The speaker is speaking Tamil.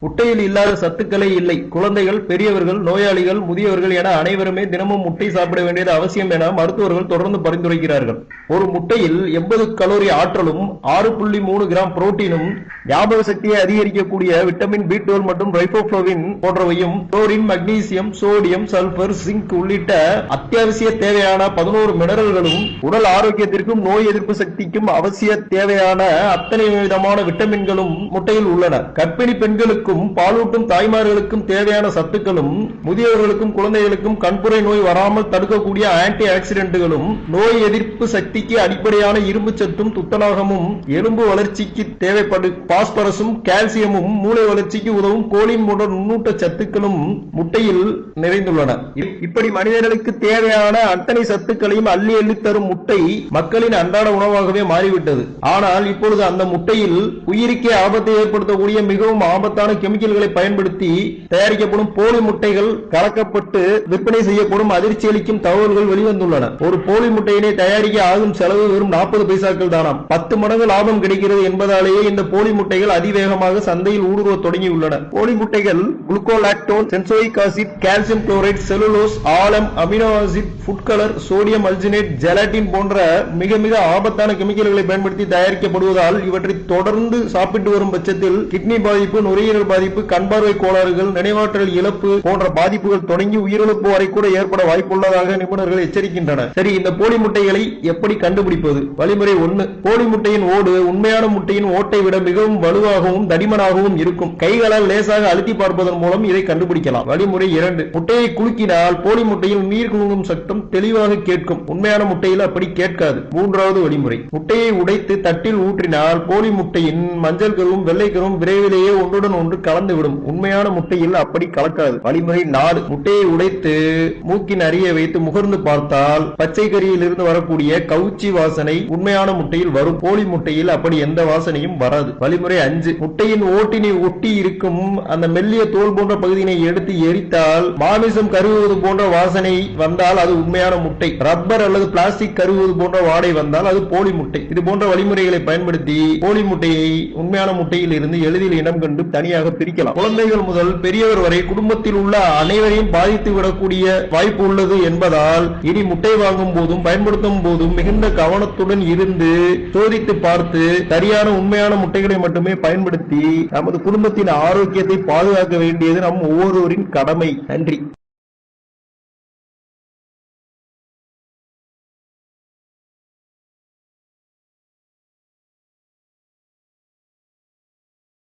முட்டையில் இல்லாத சத்துக்களே இல்லை. குழந்தைகள், பெரியவர்கள், நோயாளிகள், முதியவர்கள் என அனைவருமே தினமும் முட்டை சாப்பிட வேண்டியது அவசியம் என மருத்துவர்கள் தொடர்ந்து பரிந்துரைக்கிறார்கள். ஒரு முட்டையில் 80 கலோரி ஆற்றலும் 6.3 கிராம் புரோட்டீனும் ஞாபக சக்தியை அதிகரிக்கக்கூடிய விட்டமின் B12 மற்றும் ரைபோஃப்ளவின் போன்றவையும் chlorine, magnesium, sodium, sulphur, zinc உள்ளிட்ட அத்தியாவசிய தேவையான 11 மினரல்களும் உடல் ஆரோக்கியத்திற்கும் நோய் எதிர்ப்பு சக்திக்கும் அவசிய தேவையான அத்தனை விதமான விட்டமின்களும் முட்டையில் உள்ளன. கர்ப்பிணி பெண்களுக்கு பாலூட்டும் தாய்மார்களுக்கும் தேவையான சத்துக்களும், முதியவர்களுக்கும் குழந்தைகளுக்கும் கண்புரை நோய் வராமல் தடுக்கக்கூடிய ஆன்டி ஆக்சிடென்ட்களும், நோய் எதிர்ப்பு சக்திக்கு அடிப்படையான இரும்பு சத்தும், துத்தநாகமும், எலும்பு வளர்ச்சிக்கு தேவைப்படும் பாஸ்பரஸும், கால்சியமும், மூளை வளர்ச்சிக்கு உதவும் கோலின் போன்ற நுண்ணூட்ட சத்துக்களும் முட்டையில் நிறைந்துள்ளன. இப்படி மனிதர்களுக்கு தேவையான அத்தனை சத்துக்களையும் அள்ளி அள்ளி தரும் முட்டை மக்களின் அன்றாட உணவாகவே மாறிவிட்டது. ஆனால் இப்பொழுது அந்த முட்டையில் உயிருக்கே ஆபத்தை ஏற்படுத்தக்கூடிய மிகவும் ஆபத்தான கெமிக்கல்களை பயன்படுத்தி தயாரிக்கப்படும் போலி முட்டைகள் கலக்கப்பட்டு விற்பனை செய்யப்படும் அதிர்ச்சி அளிக்கும் தகவல்கள் வெளிவந்துள்ளன. ஒரு போலி முட்டையினை தயாரிக்க ஆகும் செலவு வெறும் 40 பைசாக்கள் தானாம். 10 மடங்கு லாபம் கிடைக்கிறது என்பதாலேயே இந்த போலி முட்டைகள் அதிவேகமாக சந்தையில் ஊடுருவ தொடங்கியுள்ளன. போலி முட்டைகள் glucolactone, benzoic acid, calcium chloride, cellulose, alum, amino acid, food colour, sodium alginate, gelatin போன்ற மிக மிக ஆபத்தான கெமிக்கல்களை பயன்படுத்தி தயாரிக்கப்படுவதால் இவற்றை தொடர்ந்து சாப்பிட்டு வரும் பட்சத்தில் கிட்னி பாதிப்பு, நுரையீரல் பாதிப்பு, கண்பார்வை கோளாறுகள், நினைவாற்றல் இழப்பு போன்ற பாதிப்புகள் தொடங்கி உயிரிழப்பு வரை கூட ஏற்பட வாய்ப்புள்ளதாக நிபுணர்கள் எச்சரிக்கின்றனர். சரி, இந்த போலி முட்டைகளை எப்படி கண்டுபிடிப்பது? வழிமுறை 1. போலி முட்டையின் ஓடு உண்மையான முட்டையின் ஓட்டை விட மிகவும் வலுவாகவும் தடிமனாகவும் இருக்கும். கைகளால் லேசாக அழுத்தி பார்ப்பதன் மூலம் இதை கண்டுபிடிக்கலாம். வழிமுறை 2. முட்டையை குலுக்கினால் போலி முட்டையில் நீர் குலுங்கும் சத்தம் தெளிவாக கேட்கும். உண்மையான முட்டையில் அப்படி கேட்காது. 3வது வழிமுறை. முட்டையை உடைத்து தட்டில் ஊற்றினால் போலி முட்டையின் மஞ்சள் கருவும் வெள்ளை கருவும் விரைவிலேயே ஒன்றுடன் ஒன்று கலந்துவிடும். உண்மையான முட்டையில் அப்படி கலக்காது. வழிமுறை 4. முட்டையை உடைத்து மூக்கின் அருகே வைத்து முகர்ந்து பார்த்தால் பச்சை கறியில் இருந்து வரக்கூடிய கவுச்சி வாசனை உண்மையான முட்டையில் வரும். போலி முட்டையில் அப்படி எந்த வாசனையும் வராது. வழிமுறை 5. முட்டையின் ஓட்டினை ஒட்டி இருக்கும் அந்த மெல்லிய தோல் போன்ற பகுதியினை எடுத்து எரித்தால் மாமிசம் கருவுவது போன்ற வாசனை வந்தால் அது உண்மையான முட்டை. ரப்பர் அல்லது பிளாஸ்டிக் கருவுவது போன்ற வாடை வந்தால் அது போலி முட்டை. இது போன்ற வழிமுறைகளை பயன்படுத்தி போலி முட்டையை உண்மையான முட்டையில் இருந்து எளிதில் இனம் கண்டு தனியாக பிரிக்கலாம். குழந்தைகள் முதல் பெரியவர் வரை குடும்பத்தில் உள்ள அனைவரையும் பாதித்து விடக்கூடிய வாய்ப்பு உள்ளது என்பதால் இனி முட்டை வாங்கும் போதும் பயன்படுத்தும் போதும் மிகுந்த கவனத்துடன் இருந்து சோதித்து பார்த்து சரியான உண்மையான முட்டைகளை மட்டுமே பயன்படுத்தி நமது குடும்பத்தின் ஆரோக்கியத்தை பாதுகாக்க வேண்டியது நம் ஒவ்வொருவரின் கடமை. நன்றி.